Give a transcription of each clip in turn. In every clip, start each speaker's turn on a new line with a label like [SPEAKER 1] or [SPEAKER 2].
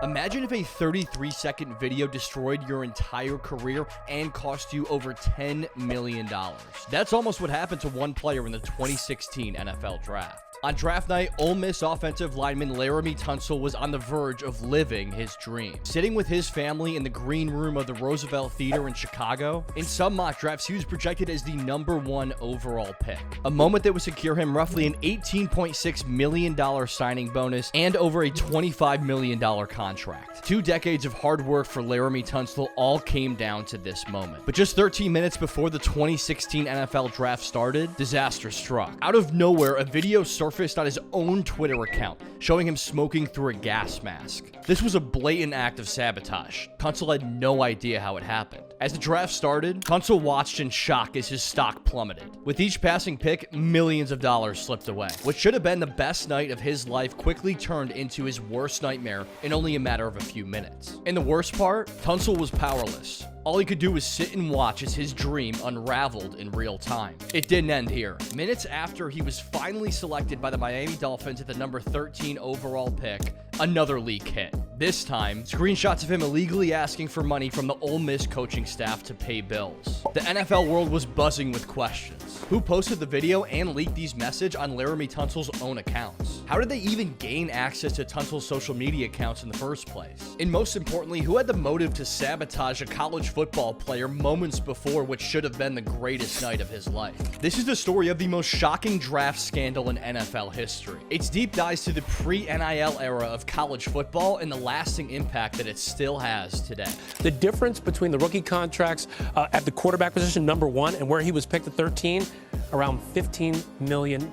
[SPEAKER 1] Imagine if a 33-second video destroyed your entire career and cost you over $10 million. That's almost what happened to one player in the 2016 NFL Draft. On draft night, Ole Miss offensive lineman Laremy Tunsil was on the verge of living his dream. Sitting with his family in the green room of the Roosevelt Theater in Chicago, in some mock drafts, he was projected as the #1 overall pick. A moment that would secure him roughly an $18.6 million signing bonus and over a $25 million contract. 2 decades of hard work for Laremy Tunsil all came down to this moment. But just 13 minutes before the 2016 NFL Draft started, disaster struck. Out of nowhere, a video surfaced on his own Twitter account, showing him smoking through a gas mask. This was a blatant act of sabotage. Tunsil had no idea how it happened. As the draft started, Tunsil watched in shock as his stock plummeted. With each passing pick, millions of dollars slipped away. What should have been the best night of his life quickly turned into his worst nightmare in only a matter of a few minutes. And the worst part, Tunsil was powerless. All he could do was sit and watch as his dream unraveled in real time. It didn't end here. Minutes after he was finally selected by the Miami Dolphins at the number 13 overall pick, another leak hit. This time, screenshots of him illegally asking for money from the Ole Miss coaching staff to pay bills. The NFL world was buzzing with questions. Who posted the video and leaked these messages on Laremy Tunsil's own accounts? How did they even gain access to Tunsil's social media accounts in the first place? And most importantly, who had the motive to sabotage a college football player moments before what should have been the greatest night of his life? This is the story of the most shocking draft scandal in NFL history. It's deep dives to the pre-NIL era of college football and the lasting impact that it still has today.
[SPEAKER 2] The difference between the rookie contracts at the quarterback position, #1, and where he was picked at 13, around $15 million.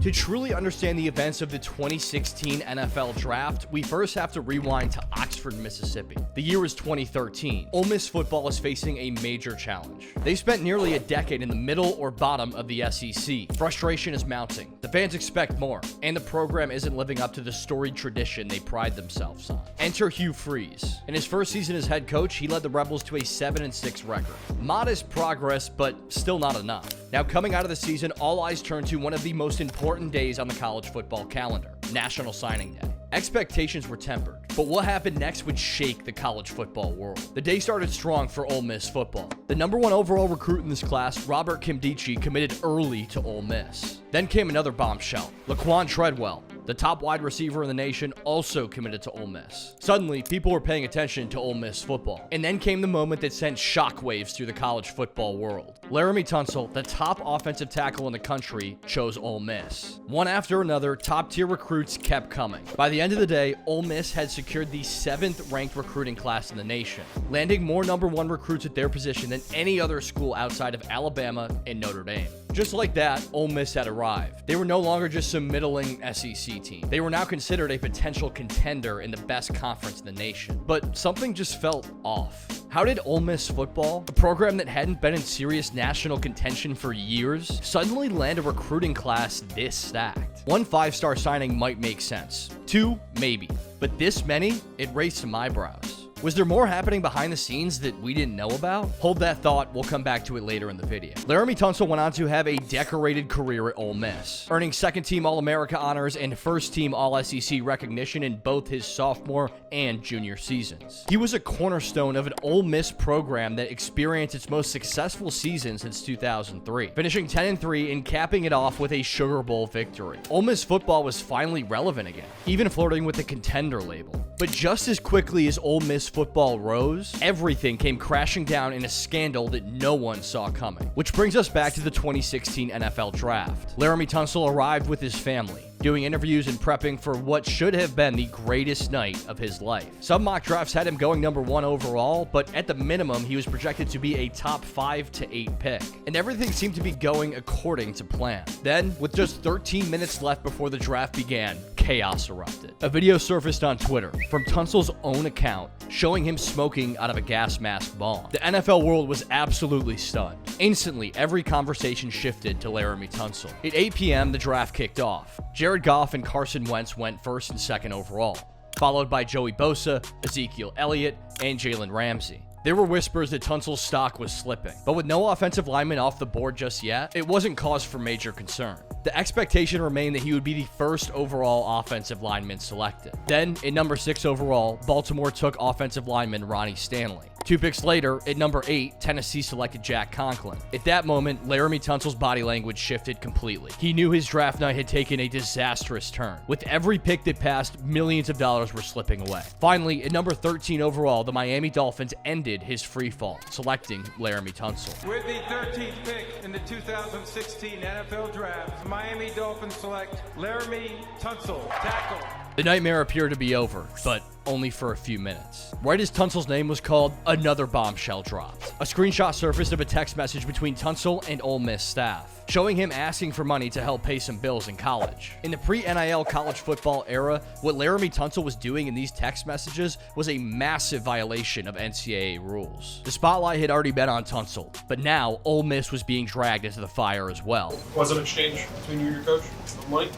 [SPEAKER 1] To truly understand the events of the 2016 NFL Draft, we first have to rewind to Oxford, Mississippi. The year is 2013. Ole Miss football is facing a major challenge. They spent nearly a decade in the middle or bottom of the SEC. Frustration is mounting. The fans expect more, and the program isn't living up to the storied tradition they pride themselves on. Enter Hugh Freeze. In his first season as head coach, he led the Rebels to a 7-6 record. Modest progress, but still not enough. Now, coming out of the season, all eyes turn to one of the most important days on the college football calendar, National Signing Day. Expectations were tempered, but what happened next would shake the college football world. The day started strong for Ole Miss football. The #1 overall recruit in this class, Robert Kimdichie, committed early to Ole Miss. Then came another bombshell. Laquan Treadwell, the top wide receiver in the nation, also committed to Ole Miss. Suddenly, people were paying attention to Ole Miss football. And then came the moment that sent shockwaves through the college football world. Laremy Tunsil, the top offensive tackle in the country, chose Ole Miss. One after another, top-tier recruits kept coming. By the end of the day, Ole Miss had secured the 7th-ranked recruiting class in the nation, landing more #1 recruits at their position than any other school outside of Alabama and Notre Dame. Just like that, Ole Miss had arrived. They were no longer just some middling SEC team. They were now considered a potential contender in the best conference in the nation. But something just felt off. How did Ole Miss football, a program that hadn't been in serious national contention for years, suddenly land a recruiting class this stacked? 1 5-star signing might make sense. 2, maybe. But this many? It raised some eyebrows. Was there more happening behind the scenes that we didn't know about? Hold that thought, we'll come back to it later in the video. Laremy Tunsil went on to have a decorated career at Ole Miss, earning 2nd-team All-America honors and 1st-team All-SEC recognition in both his sophomore and junior seasons. He was a cornerstone of an Ole Miss program that experienced its most successful season since 2003, finishing 10-3 and capping it off with a Sugar Bowl victory. Ole Miss football was finally relevant again, even flirting with the contender label. But just as quickly as Ole Miss football rose, everything came crashing down in a scandal that no one saw coming. Which brings us back to the 2016 NFL Draft. Laremy Tunsil arrived with his family, doing interviews and prepping for what should have been the greatest night of his life. Some mock drafts had him going #1 overall, but at the minimum, he was projected to be a top 5 to 8 pick. And everything seemed to be going according to plan. Then, with just 13 minutes left before the draft began, chaos erupted. A video surfaced on Twitter from Tunsil's own account showing him smoking out of a gas mask bomb. The NFL world was absolutely stunned. Instantly, every conversation shifted to Laremy Tunsil. At 8 p.m., the draft kicked off. Jared Goff and Carson Wentz went 1st and 2nd overall, followed by Joey Bosa, Ezekiel Elliott, and Jalen Ramsey. There were whispers that Tunsil's stock was slipping, but with no offensive lineman off the board just yet, it wasn't cause for major concern. The expectation remained that he would be the first overall offensive lineman selected. Then, at number 6 overall, Baltimore took offensive lineman Ronnie Stanley. 2 picks later, at number 8, Tennessee selected Jack Conklin. At that moment, Laremy Tunsil's body language shifted completely. He knew his draft night had taken a disastrous turn. With every pick that passed, millions of dollars were slipping away. Finally, at number 13 overall, the Miami Dolphins ended his free fall, selecting Laremy Tunsil.
[SPEAKER 3] With the 13th pick in the 2016 NFL Draft, Miami Dolphins select Laremy Tunsil, tackle.
[SPEAKER 1] The nightmare appeared to be over, but only for a few minutes. Right as Tunsil's name was called, another bombshell dropped. A screenshot surfaced of a text message between Tunsil and Ole Miss staff, showing him asking for money to help pay some bills in college. In the pre-NIL college football era, what Laremy Tunsil was doing in these text messages was a massive violation of NCAA rules. The spotlight had already been on Tunsil, but now Ole Miss was being dragged into the fire as well.
[SPEAKER 4] Was it an exchange between you and your coach of money?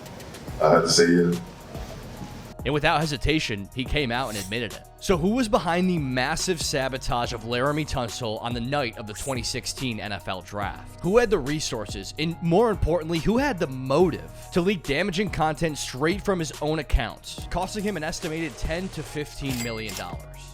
[SPEAKER 5] I had to say yeah.
[SPEAKER 1] And without hesitation, he came out and admitted it. So who was behind the massive sabotage of Laremy Tunsil on the night of the 2016 NFL Draft? Who had the resources, and more importantly, who had the motive to leak damaging content straight from his own accounts, costing him an estimated $10 to $15 million?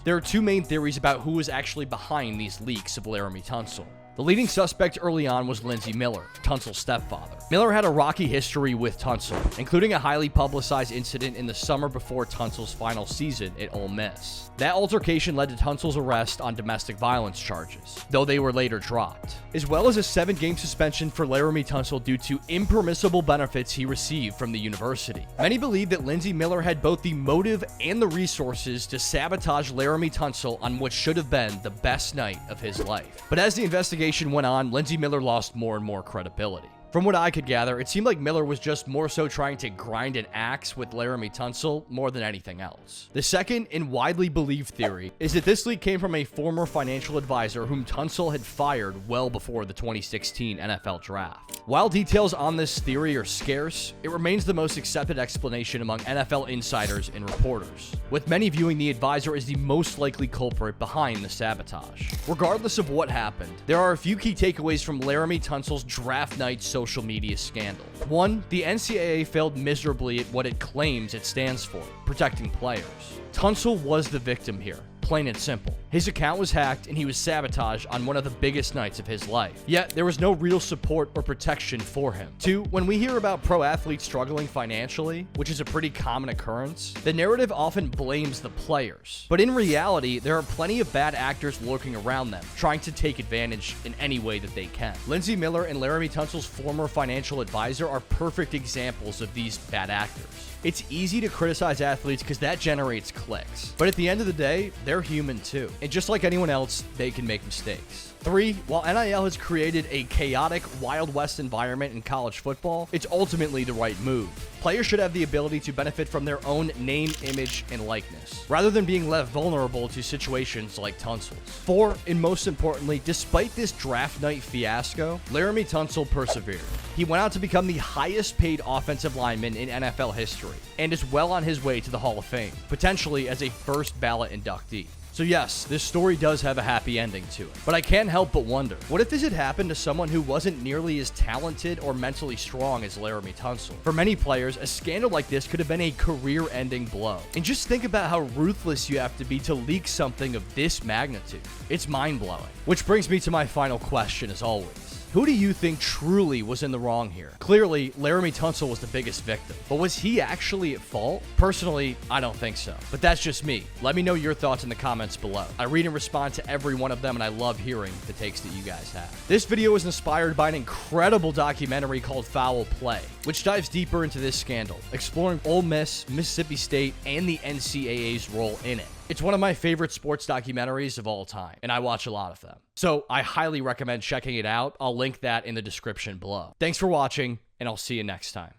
[SPEAKER 1] There are 2 main theories about who was actually behind these leaks of Laremy Tunsil. The leading suspect early on was Lindsey Miller, Tunsil's stepfather. Miller had a rocky history with Tunsil, including a highly publicized incident in the summer before Tunsil's final season at Ole Miss. That altercation led to Tunsil's arrest on domestic violence charges, though they were later dropped, as well as a 7-game suspension for Laremy Tunsil due to impermissible benefits he received from the university. Many believe that Lindsey Miller had both the motive and the resources to sabotage Laremy Tunsil on what should have been the best night of his life. But as the investigation went on, Lindsey Miller lost more and more credibility. From what I could gather, it seemed like Miller was just more so trying to grind an axe with Laremy Tunsil more than anything else. The second and widely believed theory is that this leak came from a former financial advisor whom Tunsil had fired well before the 2016 NFL Draft. While details on this theory are scarce, it remains the most accepted explanation among NFL insiders and reporters, with many viewing the advisor as the most likely culprit behind the sabotage. Regardless of what happened, there are a few key takeaways from Laremy Tunsil's draft night social media scandal. 1. The NCAA failed miserably at what it claims it stands for, protecting players. Tunsil was the victim here, plain and simple. His account was hacked and he was sabotaged on one of the biggest nights of his life. Yet, there was no real support or protection for him. 2. When we hear about pro athletes struggling financially, which is a pretty common occurrence, the narrative often blames the players. But in reality, there are plenty of bad actors lurking around them, trying to take advantage in any way that they can. Lindsey Miller and Laremy Tunsil's former financial advisor are perfect examples of these bad actors. It's easy to criticize athletes because that generates clicks. But at the end of the day, they're human too. And just like anyone else, they can make mistakes. 3. While NIL has created a chaotic Wild West environment in college football, it's ultimately the right move. Players should have the ability to benefit from their own name, image, and likeness, rather than being left vulnerable to situations like Tunsil's. 4. And most importantly, despite this draft night fiasco, Laremy Tunsil persevered. He went on to become the highest paid offensive lineman in NFL history, and is well on his way to the Hall of Fame, potentially as a first ballot inductee. So yes, this story does have a happy ending to it, but I can't help but wonder, what if this had happened to someone who wasn't nearly as talented or mentally strong as Laremy Tunsil? For many players, a scandal like this could have been a career-ending blow. And just think about how ruthless you have to be to leak something of this magnitude. It's mind-blowing. Which brings me to my final question as always. Who do you think truly was in the wrong here? Clearly, Laremy Tunsil was the biggest victim, but was he actually at fault? Personally, I don't think so, but that's just me. Let me know your thoughts in the comments below. I read and respond to every one of them, and I love hearing the takes that you guys have. This video was inspired by an incredible documentary called Foul Play, which dives deeper into this scandal, exploring Ole Miss, Mississippi State, and the NCAA's role in it. It's one of my favorite sports documentaries of all time, and I watch a lot of them. So I highly recommend checking it out. I'll link that in the description below. Thanks for watching, and I'll see you next time.